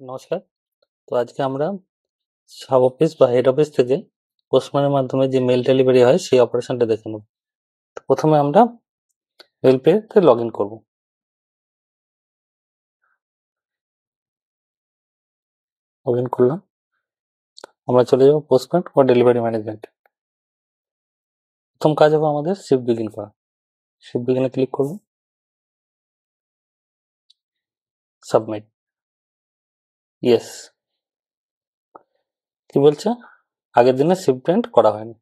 নমস্কার। তো আজকে আমরা সাব অফিস বা হেড অফিস থেকে পোস্টম্যানের মাধ্যমে যে মেল ডেলিভারি হয় সেই অপারেশনটা দেখে নেব। প্রথমে আমরা মেলপেতে লগ ইন করবো। লগ ইন করলাম, আমরা চলে যাবো পোস্টম্যান ও ডেলিভারি ম্যানেজমেন্ট। প্রথম কাজ হবে আমাদের শিফট বিগিন করা। শিফট বিগিনে ক্লিক করবো, সাবমিট, ইয়েস। কি বলছে? আগের দিনে শিফট প্রিন্ট করা হয়নি।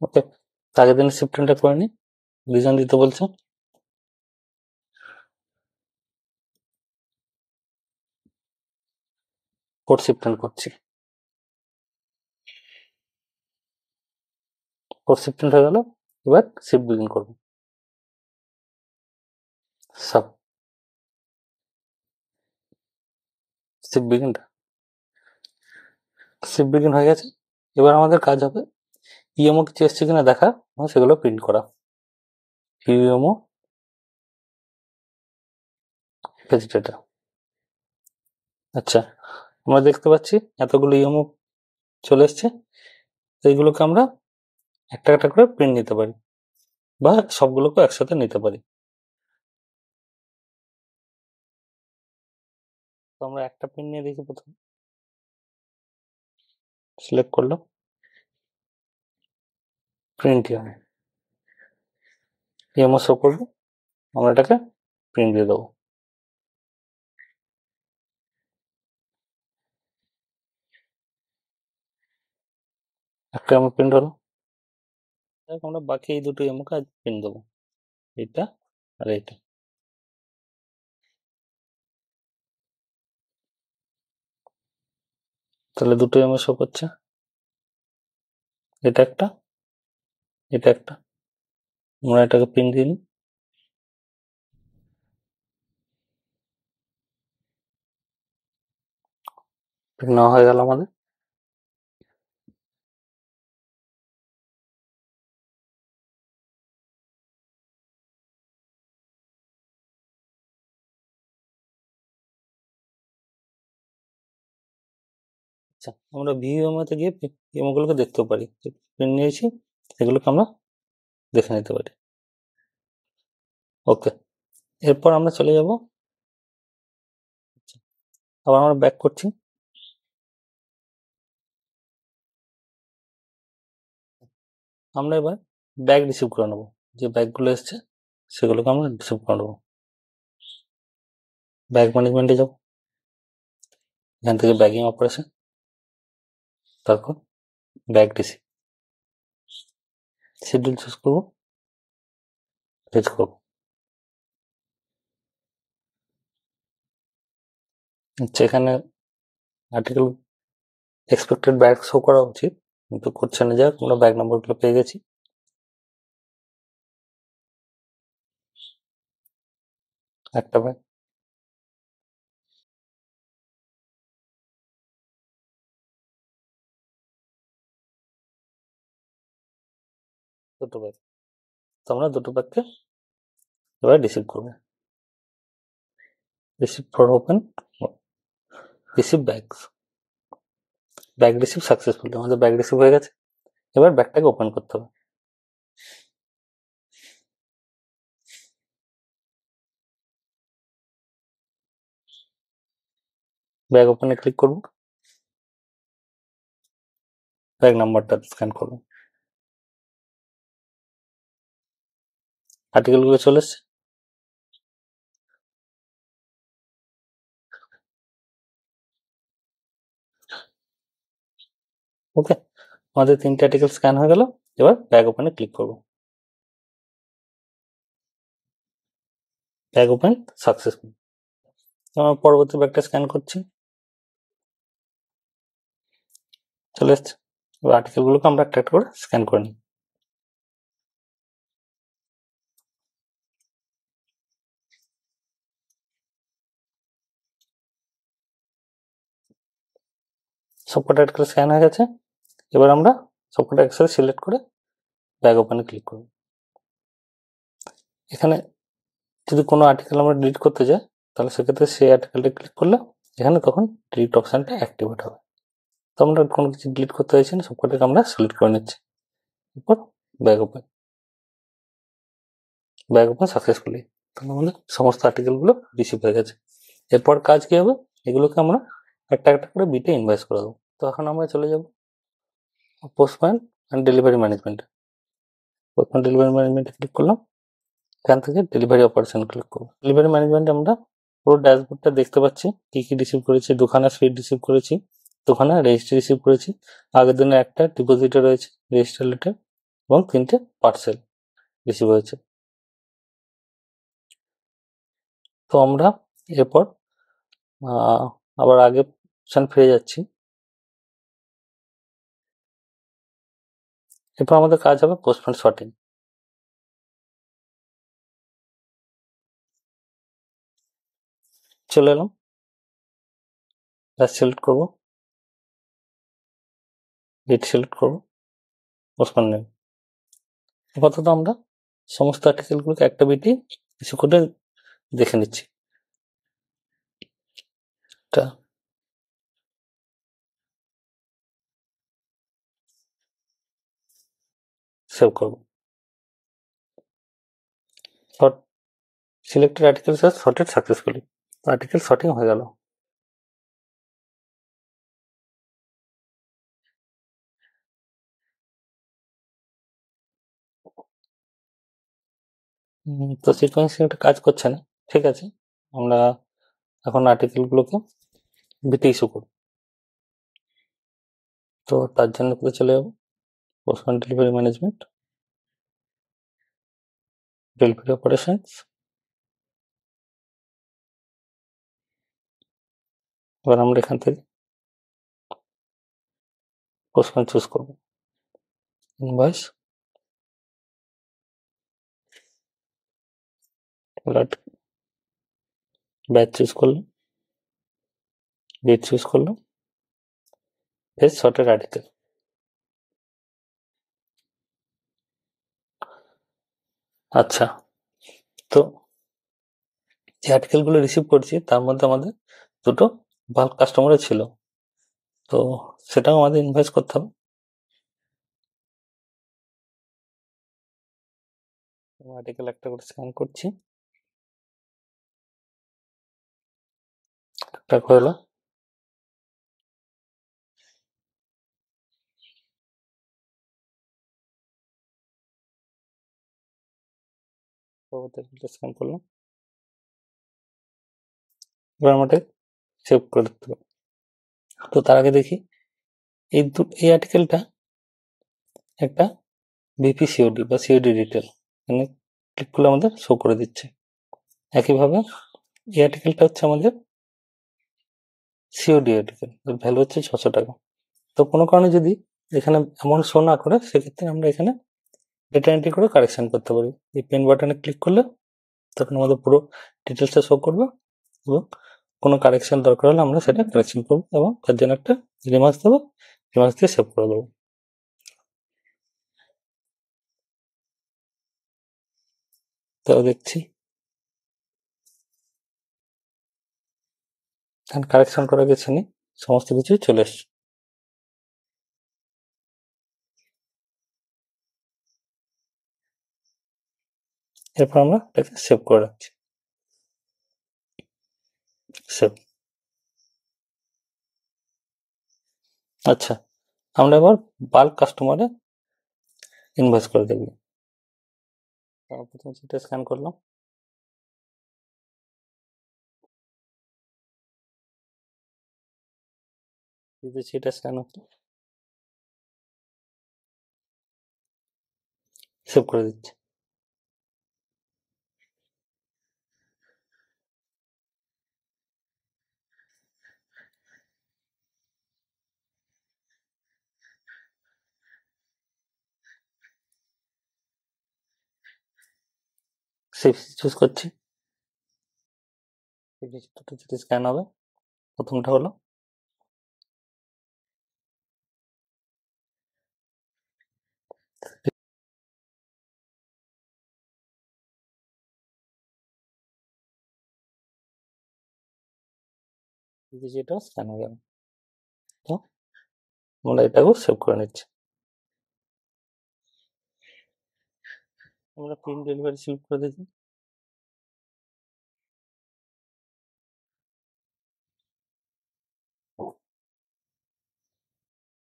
ওকে, আগের দিনে শিফট প্রিন্টটা করে নি, রিজন দিতে বলছে। কোড শিফট প্রিন্ট করছি, কোড শিফট প্রিন্ট হয়ে গেল। এবার শিফট বিগিন করবো, সাব শিফট বিগিনটা শিফট বিগিন হয়ে গেছে। এবার আমাদের কাজ হবে ইএমও কিছু এসছে কিনা দেখা এবং সেগুলো প্রিন্ট করা। EMO page data. আচ্ছা, আমরা দেখতে পাচ্ছি এতগুলো ইএমও চলে এসছে। এইগুলোকে আমরা একটা একটা করে প্রিন্ট নিতে পারি বা সবগুলোকে একসাথে নিতে পারি। তো আমরা একটা প্রিন্ট নিয়ে দেখি। প্রথমে সিলেক্ট করলাম প্রিন্ট ইএমও শো করবো, আমরা এটাকে প্রিন্ট দিয়ে দেবো। একটা আমার প্রিন্ট হলো। আমরা বাকি এই দুটো ইএমওকে আজ প্রিন্ট দেবো, এটা আর এটা। তাহলে দুটো ইএমও শো করছে, এটা একটা, এটা একটা। আমরা এটাকে প্রিন্ট দিয়ে নিই। প্রিন্ট নেওয়া হয়ে গেল আমাদের। আচ্ছা, আমরা ভিএমওতে গিয়ে ইএমওগুলোকে দেখতেও পারি, প্রিন্ট নিয়েছি এগুলোকে আমরা দেখে নিতে পারি। ওকে, এরপর আমরা চলে যাব, আবার আমরা ব্যাক করছি। আমরা এবার ব্যাগ রিসিভ করে নেবো, যে ব্যাগগুলো এসছে সেগুলোকে আমরা রিসিভ করে নেবো। ব্যাগ ম্যানেজমেন্টে যাবো, এখান থেকে ব্যাগিং অপারেশন, তারপর ব্যাগ রিসিভ, শিডিউল চুজ করবো, ফেচ করবো। আচ্ছা, এখানে আর্টিকেল এক্সপেক্টেড ব্যাগ শো করা উচিত, কিন্তু করছে না। যাক, আমরা ব্যাগ নম্বরগুলো পেয়ে গেছি। একটা ব্যাগ, দুটো ব্যাগ। তো আমরা দুটো ব্যাগকে এবার রিসিভ করবো। Receive for open, receive bags, bag receive successfully. আমাদের ব্যাগ রিসিভ হয়ে গেছে। এবার ব্যাগটাকে ওপেন করতে হবে। ব্যাগ ওপেনে ক্লিক করবো, ব্যাগ নাম্বারটা স্ক্যান করবো, আর্টিকেল গুলো চলে এসছে। ওকে, আমাদের তিনটে আর্টিকেল স্ক্যান হয়ে গেল। এবার ব্যাগ ওপেনে ক্লিক করবো, ব্যাগ ওপেন সাকসেসফুল। আমরা পরবর্তী ব্যাগটা স্ক্যান করছি, চলে এসছে। এবার আর্টিকেল গুলোকে আমরা একটা একটা করে স্ক্যান করে নিই। সবকটা আর্টিকেল স্ক্যান হয়ে গেছে। এবার আমরা সবকটা একসাথে সিলেক্ট করে ব্যাগ ওপেনে ক্লিক করব। এখানে যদি কোনো আর্টিকেল আমরা ডিলিট করতে যাই, তাহলে সেক্ষেত্রে সেই আর্টিকেলটা ক্লিক করলে এখানে তখন ডিলিট অপশানটা অ্যাক্টিভেট হবে। তো আমরা কোনো কিছু ডিলিট করতে চাইছি না, সবকটাকে আমরা সিলেক্ট করে নিচ্ছি। এরপর ব্যাক ওপেন সাকসেসফুলি। তাহলে আমাদের সমস্ত আর্টিকেলগুলো রিসিভ হয়ে গেছে। এরপর কাজ কি হবে, এগুলোকে আমরা একটা একটা করে বিটে ইনভয়েস করে দেবো। তো এখন আমরা চলে যাব পোস্টম্যান অ্যান্ড ডেলিভারি ম্যানেজমেন্টে। পোস্টম্যান ডেলিভারি ম্যানেজমেন্টে ক্লিক করলাম, এখান থেকে ডেলিভারি অপারেশন ক্লিক করবো। ডেলিভারি ম্যানেজমেন্টে আমরা পুরো ড্যাশবোর্ডটা দেখতে পাচ্ছি, কি কি রিসিভ করেছি। দুখানা সুইট রিসিভ করেছি, দুখানা রেজিস্ট্রি রিসিভ করেছি, আগের দিনে একটা ডিপোজিটে রয়েছে রেজিস্টার লেটার, এবং 3টে পার্সেল রিসিভ হয়েছে। তো আমরা এরপর আবার আগে অপশন ফিরে যাচ্ছি। এরপর আমাদের কাজ হবে পোস্টম্যান সর্টিং। চলে এলাম, সিলেক্ট করবো, ডেট সিলেক্ট করবো, পোস্টম্যান নেম। আপাতত আমরা সমস্ত আর্টিকেলগুলোকে একটা বিটি কিছু করে দেখে নিচ্ছি। সেভ করবো। Selected articles are sorted successfully. Article sorting হয়ে গেল। তো সিকোয়েন্সিং একটা কাজ করছে না, ঠিক আছে। আমরা এখন আর্টিকেলগুলোকে বিটে ইস্যু করব। তো তার জন্য কোথায় চলে যাবো, postman delivery management, delivery operations. এবার আমরা এখান থেকে পোস্টম্যান চুজ করবো, ইনভয়েস, ব্যাচ চুজ করলাম, ডেট চুজ করলাম, পেজ সর্টেড আর্টিকেল। আচ্ছা, তো যে আর্টিকেলগুলো রিসিভ করছি তার মধ্যে আমাদের দুটো বাল্ক কাস্টমারও ছিল, তো সেটাও আমাদের ইনভয়েস করতে হবে। আর্টিকেল একটা করে স্ক্যান করছি, একটা হলো স্ক্যান করলাম। এবার আমাদের সেভ করে দিতে হবে। তো তার আগে দেখি এই আর্টিকেলটা একটা বিপিসিওডি বা সিওডি ডিটেল, এখানে ক্লিক করলে আমাদের শো করে দিচ্ছে। একইভাবে এই আর্টিকেলটা হচ্ছে আমাদের সিওডি আর্টিকেল, এর ভ্যালু হচ্ছে 600 টাকা। তো কোনো কারণে যদি এখানে এমন শো না করে, সেক্ষেত্রে আমরা এখানে ডেটা এন্ট্রি করে কারেকশন করতে পারি। এই পেন বাটনে ক্লিক করলে তখন আমাদের পুরো ডিটেলসটা শো করবে, এবং কোনো কারেকশন দরকার হলে আমরা সেটা কারেকশন করবো, এবং তার জন্য একটা রিমার্কস দেবো, রিমার্কস দিয়ে সেভ করে দেবো। তো দেখছি কারেকশন করা গেছে নি, সমস্ত কিছু চলে এসছে। এরপর আমরা এটাকে সেভ করে রাখছি, সেভ। আচ্ছা, আমরা এবার বাল্ক কাস্টমারে ইনভয়েস করে দেখব। প্রথমে সেটা স্ক্যান করলাম, যদি সেটা স্ক্যান হতো, সেভ করে দিচ্ছি। সেভ চুজ করছি, দুটো যদি স্ক্যান হবে। প্রথমটা হলো যেটা স্ক্যান হয়ে গেল। তো আমরা এটাকেও সেভ করে নিচ্ছি। আমরা প্রিন্ট ডেলিভারি সিলেক্ট করে দিচ্ছি।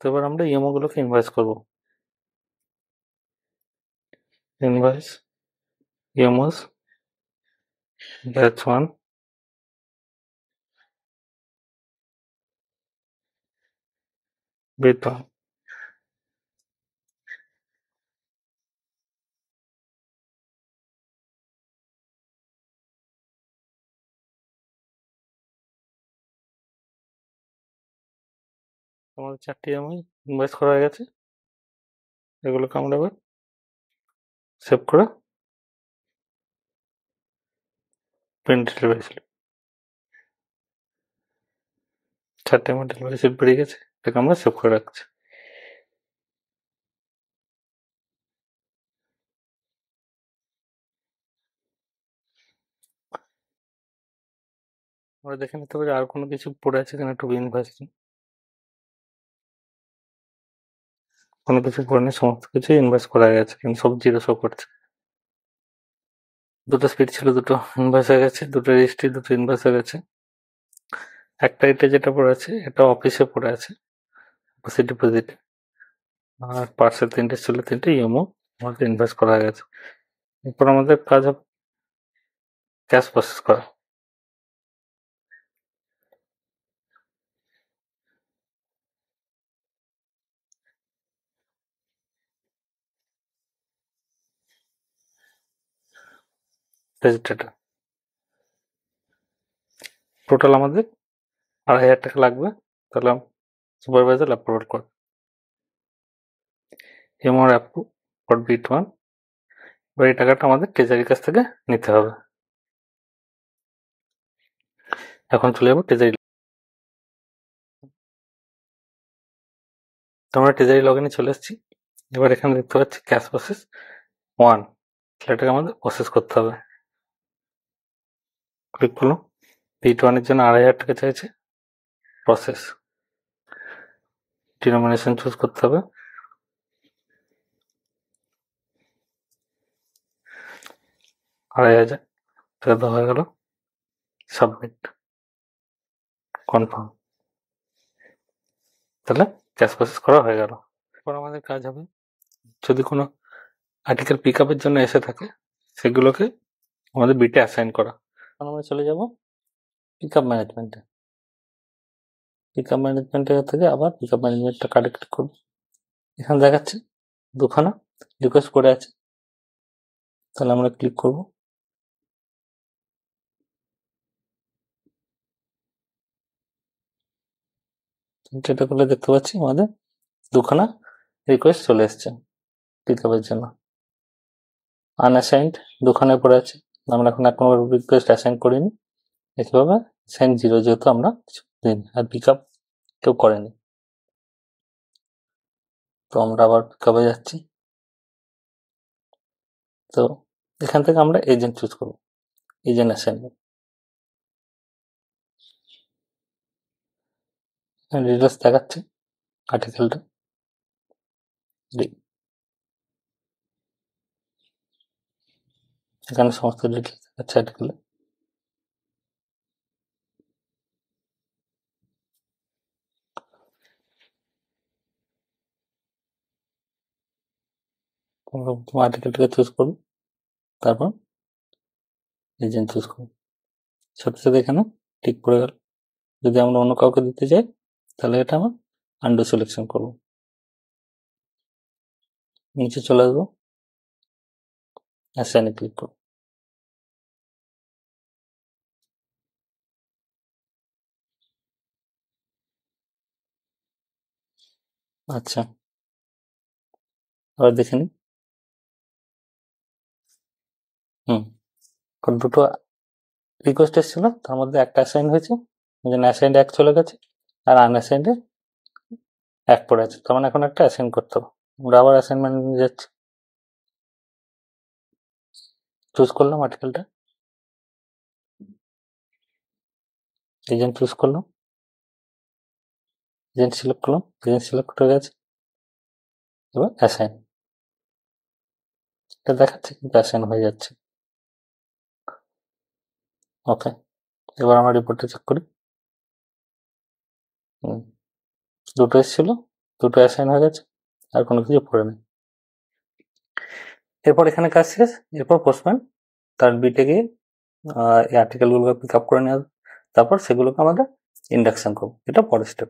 তো এবার আমরা ইএমও গুলোকে ইনভয়েস করব। Invoice EMOs batch 1, batch 1। আমাদের 4টি ইএমআই ইনভয়েস করা হয়ে গেছে। এগুলোকে আমরা এবার সেভ করে প্রিন্ট ডেলিভারি স্লিপ, 4টে আমার ডেলিভারি স্লিপ বেরিয়ে গেছে। এটাকে আমরা সেভ করে রাখছি। আমরা দেখে নিতে পারি আর কোনো কিছু পড়ে আছে কিনা টু বি ইনভয়েস। কোনো কিছু পড়ে নেই, সমস্ত কিছু ইনভয়েস করা গেছে, কিন্তু সব জিরো শো করছে। দুটো স্পিড ছিল, দুটো ইনভয়েস হয়ে গেছে। দুটো রেজিস্ট্রি, দুটো ইনভয়েস হয়ে গেছে। একটা এটা যেটা পড়ে আছে এটা অফিসে পড়ে আছে, অফিসে ডিপোজিট। আর পার্সেল 3টে ছিল, 3টে ইএমও আমাদের ইনভয়েস করা হয়ে গেছে। এরপর আমাদের কাজ হবে ক্যাশ প্রসেস করা। ডেটা টোটাল আমাদের 2,500 টাকা লাগবে। তাহলে সুপারভাইজার অ্যাপ্রুভ কর। EMR approve for beat 1। এবার এই টাকাটা আমাদের ট্রেজারির কাছ থেকে নিতে হবে। এখন চলে যাবো ট্রেজারি। আমরা ট্রেজারি লগ ইনে চলে এসেছি। এবার এখানে দেখতে পাচ্ছি ক্যাশ প্রসেস 1, এটাকে আমাদের প্রসেস করতে হবে। ক্লিক করলাম। বিট 1 এর জন্য 2,500 টাকা চাইছে। প্রসেস, ডিনোমিনেশন চুজ করতে হবে। 2,500 টাকা দেওয়া হয়ে গেল। Submit, confirm. তাহলে ক্যাশ প্রসেস করা হয়ে গেল। এরপর আমাদের কাজ হবে যদি কোনো আর্টিকেল পিক আপের জন্য এসে থাকে সেগুলোকে আমাদের বিটে অ্যাসাইন করা। এখন আমরা চলে যাব পিক আপ ম্যানেজমেন্টে। পিক আপ ম্যানেজমেন্টের থেকে আবার পিক আপ ম্যানেজমেন্টটা কালেক্ট করব। এখানে দেখাচ্ছে দুখানা রিকোয়েস্ট করে আছে, তাহলে আমরা ক্লিক করব। যেটা করলে দেখতে পাচ্ছি আমাদের দুখানা রিকোয়েস্ট চলে এসছে পিক আপের জন্য। আনঅ্যাসাইন্ড দুখানে পড়ে আছে, আমরা এখন কোনো রিকোয়েস্ট অ্যাসাইন করিনি। একইভাবে সাইন 0 যেহেতু আমরা দিন আর পিক আপ কেউ করেনি। তো আমরা আবার পিক আপে যাচ্ছি। তো এখান থেকে আমরা এজেন্ট চুজ করব, এজেন্ট অ্যাসাইনমেন্ট। ডিটেলস দেখাচ্ছে আর্টিকেলটা। এখানে সমস্ত ডিটেলস দেখাচ্ছে আর্টিকেলে। আর্টিকেলটাকে চুজ করব, তারপর এজেন্ট চুজ করব। সাথে সাথে এখানে টিক পড়ে গেল। যদি আমরা অন্য কাউকে দিতে চাই তাহলে এটা আমরা আন্ডু সিলেকশন করব। নিচে চলে আসবো, অ্যাসাইনে ক্লিক করব। আচ্ছা, আবার দেখে নিই। দুটো রিকোয়েস্ট এসেছিল, তার মধ্যে একটা অ্যাসাইন হয়েছে, ওই জন্য অ্যাসাইন্ড 1 চলে গেছে, আর আনঅ্যাসাইন্ডে 1 পড়ে আছে। তার মানে এখন একটা অ্যাসাইন করতে হবে। আমরা আবার অ্যাসাইনমেন্ট নিয়ে যাচ্ছি, চুজ করলাম আর্টিকেলটা, এজেন্ট চুজ করলাম। এজেন্ট সিলেক্ট করলাম, এজেন্ট সিলেক্ট হয়ে গেছে। এবার অ্যাসাইন, এটা দেখাচ্ছে কিন্তু অ্যাসাইন হয়ে যাচ্ছে। ওকে, এবার আমরা রিপোর্টটা চেক করি। দুটো এসেছিল, দুটো অ্যাসাইন হয়ে গেছে, আর কোনো কিছু পড়ে নেই। এরপর এখানে কাজ শেষ। এরপর পোস্টম্যান তার বিটে গিয়ে এই আর্টিকেলগুলোকে পিক আপ করে নেওয়া, তারপর সেগুলোকে আমাদের ইন্ডাকশন করবো, এটা পরের স্টেপ।